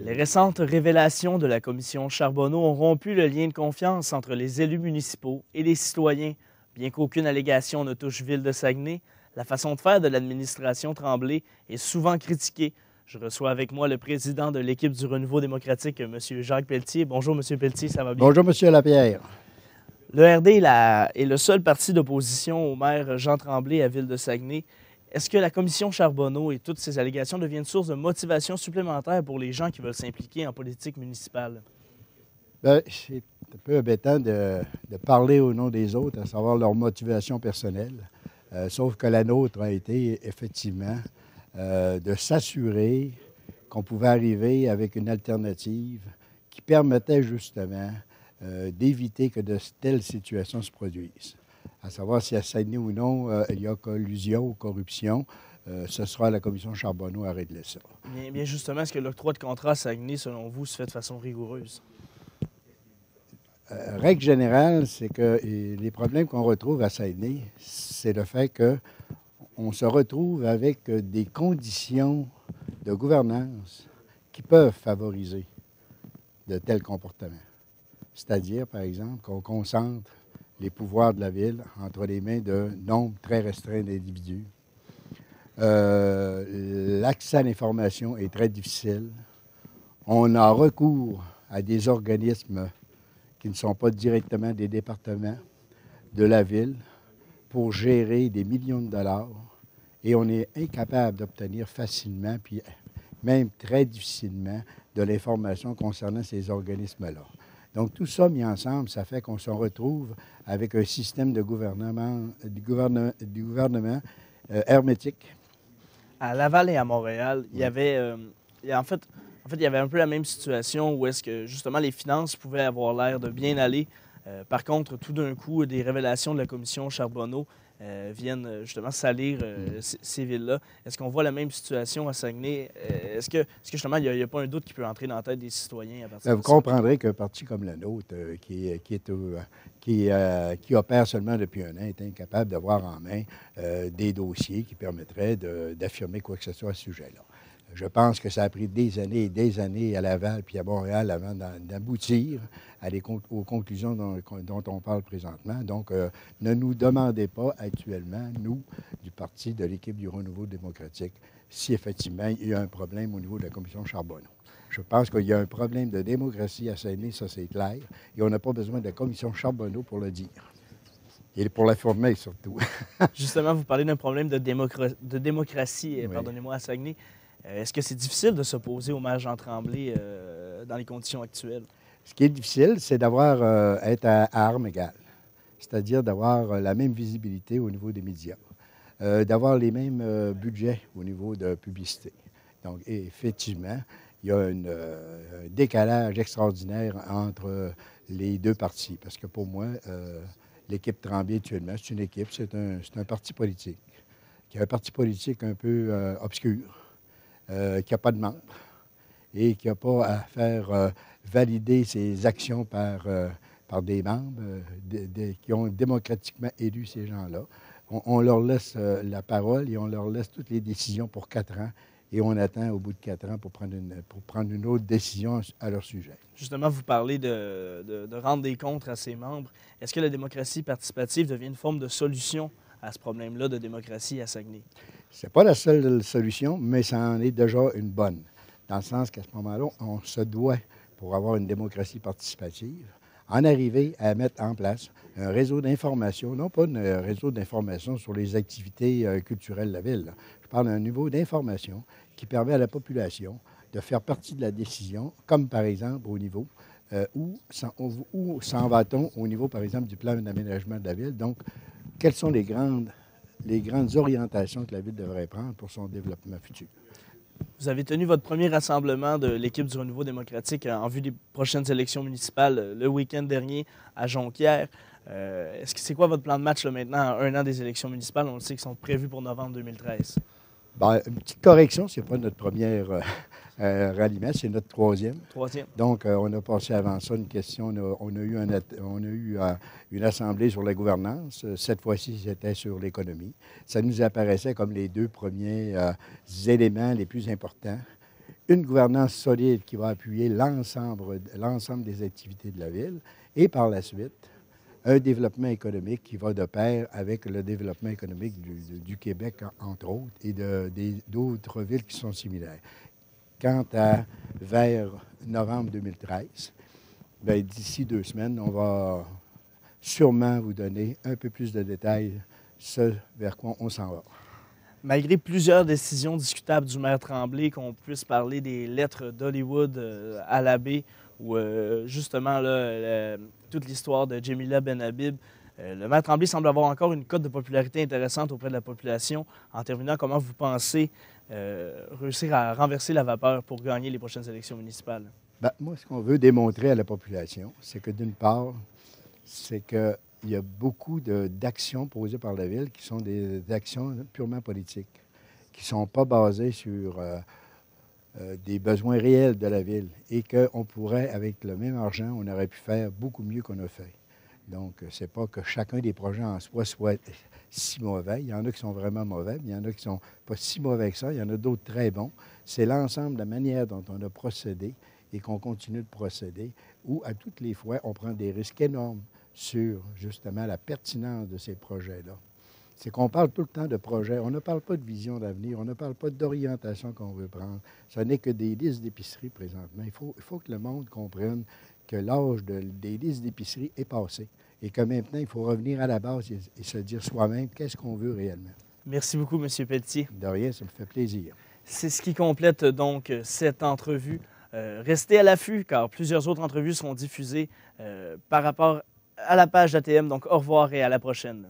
Les récentes révélations de la commission Charbonneau ont rompu le lien de confiance entre les élus municipaux et les citoyens. Bien qu'aucune allégation ne touche Ville de Saguenay, la façon de faire de l'administration Tremblay est souvent critiquée. Je reçois avec moi le président de l'équipe du Renouveau démocratique, M. Jacques Pelletier. Bonjour, M. Pelletier, ça va bien? Bonjour, M. Lapierre. Le RD est le seul parti d'opposition au maire Jean Tremblay à Ville de Saguenay. Est-ce que la commission Charbonneau et toutes ces allégations deviennent source de motivation supplémentaire pour les gens qui veulent s'impliquer en politique municipale? Bien, c'est un peu embêtant de parler au nom des autres, à savoir leur motivation personnelle. Sauf que la nôtre a été effectivement de s'assurer qu'on pouvait arriver avec une alternative qui permettait justement d'éviter que de telles situations se produisent. À savoir si à Saguenay ou non, il y a collusion ou corruption, ce sera à la commission Charbonneau à régler ça. Bien justement, est-ce que l'octroi de contrat à Saguenay, selon vous, se fait de façon rigoureuse? Règle générale, c'est que les problèmes qu'on retrouve à Saguenay, c'est le fait qu'on se retrouve avec des conditions de gouvernance qui peuvent favoriser de tels comportements. C'est-à-dire, par exemple, qu'on concentre les pouvoirs de la Ville entre les mains d'un nombre très restreint d'individus. L'accès à l'information est très difficile. On a recours à des organismes qui ne sont pas directement des départements de la Ville pour gérer des millions de dollars et on est incapable d'obtenir facilement, puis même très difficilement, de l'information concernant ces organismes-là. Donc, tout ça mis ensemble, ça fait qu'on se retrouve avec un système de gouvernement hermétique. À Laval et à Montréal, il y avait, il y avait un peu la même situation où est-ce que, justement, les finances pouvaient avoir l'air de bien aller. Par contre, tout d'un coup, des révélations de la commission Charbonneau viennent justement salir ces villes-là. Est-ce qu'on voit la même situation à Saguenay? Est-ce que justement, il n'y a pas un doute qui peut entrer dans la tête des citoyens à partir de Vous ça? comprendrez qu'un parti comme le nôtre, qui opère seulement depuis un an, est incapable d'avoir en main des dossiers qui permettraient d'affirmer quoi que ce soit à ce sujet-là. Je pense que ça a pris des années et des années à Laval puis à Montréal avant d'aboutir aux conclusions dont on parle présentement. Donc, ne nous demandez pas actuellement, nous, du parti de l'équipe du Renouveau démocratique, si effectivement il y a un problème au niveau de la commission Charbonneau. Je pense qu'il y a un problème de démocratie à Saguenay, ça c'est clair, et on n'a pas besoin de la commission Charbonneau pour le dire. Et pour la former surtout. Justement, vous parlez d'un problème de démocratie, Oui. pardonnez-moi, à Saguenay. Est-ce que c'est difficile de s'opposer au maire Jean Tremblay dans les conditions actuelles? Ce qui est difficile, c'est être à armes égales, c'est-à-dire d'avoir la même visibilité au niveau des médias, d'avoir les mêmes budgets au niveau de publicité. Donc, effectivement, il y a un décalage extraordinaire entre les deux partis, parce que pour moi, l'équipe Tremblay actuellement, c'est une équipe, c'est un parti politique, qui est un parti politique un peu obscur, qui n'a pas de membres et qui n'a pas à faire valider ses actions par des membres qui ont démocratiquement élu ces gens-là. On leur laisse la parole et on leur laisse toutes les décisions pour 4 ans et on attend au bout de 4 ans pour prendre une autre décision à leur sujet. Justement, vous parlez de rendre des comptes à ses membres. Est-ce que la démocratie participative devient une forme de solution à ce problème-là de démocratie à Saguenay? Ce n'est pas la seule solution, mais ça en est déjà une bonne. Dans le sens qu'à ce moment-là, on se doit, pour avoir une démocratie participative, en arriver à mettre en place un réseau d'information, non pas un réseau d'information sur les activités culturelles de la Ville. Là. Je parle d'un niveau d'information qui permet à la population de faire partie de la décision, comme par exemple au niveau où s'en va-t-on au niveau, par exemple, du plan d'aménagement de la Ville. Donc, quelles sont les grandes orientations que la Ville devrait prendre pour son développement futur. Vous avez tenu votre premier rassemblement de l'équipe du Renouveau démocratique en vue des prochaines élections municipales le week-end dernier à Jonquière. C'est quoi votre plan de match là, maintenant, à un an des élections municipales? On le sait qu'ils sont prévus pour novembre 2013. Bien, une petite correction, ce n'est pas notre premier ralliement, c'est notre troisième. Troisième. Donc, on a passé avant ça une question, on a eu une assemblée sur la gouvernance. Cette fois-ci, c'était sur l'économie. Ça nous apparaissait comme les deux premiers éléments les plus importants. une gouvernance solide qui va appuyer l'ensemble des activités de la ville et par la suite, un développement économique qui va de pair avec le développement économique du Québec, entre autres, et d'autres villes qui sont similaires. Quant à vers novembre 2013, d'ici 2 semaines, on va sûrement vous donner un peu plus de détails ce vers quoi on s'en va. Malgré plusieurs décisions discutables du maire Tremblay, qu'on puisse parler des lettres d'Hollywood à l'abbé ou justement là, toute l'histoire de Jamila Benhabib, le maire Tremblay semble avoir encore une cote de popularité intéressante auprès de la population. En terminant, comment vous pensez réussir à renverser la vapeur pour gagner les prochaines élections municipales? Moi, ce qu'on veut démontrer à la population, c'est que d'une part, c'est qu'il y a beaucoup d'actions posées par la Ville qui sont des actions purement politiques, qui ne sont pas basées sur des besoins réels de la Ville et qu'on pourrait, avec le même argent, on aurait pu faire beaucoup mieux qu'on a fait. Donc, ce n'est pas que chacun des projets en soi soit si mauvais. Il y en a qui sont vraiment mauvais, mais il y en a qui ne sont pas si mauvais que ça. Il y en a d'autres très bons. C'est l'ensemble de la manière dont on a procédé et qu'on continue de procéder, où à toutes les fois, on prend des risques énormes sur, justement, la pertinence de ces projets-là. C'est qu'on parle tout le temps de projets. On ne parle pas de vision d'avenir, on ne parle pas d'orientation qu'on veut prendre. Ce n'est que des listes d'épicerie présentement. Il faut que le monde comprenne que l'âge des listes d'épicerie est passé et que maintenant, il faut revenir à la base et se dire soi-même qu'est-ce qu'on veut réellement. Merci beaucoup, M. Pelletier. De rien, ça me fait plaisir. C'est ce qui complète donc cette entrevue. Restez à l'affût car plusieurs autres entrevues seront diffusées par rapport à la page d'ATM. Donc, au revoir et à la prochaine.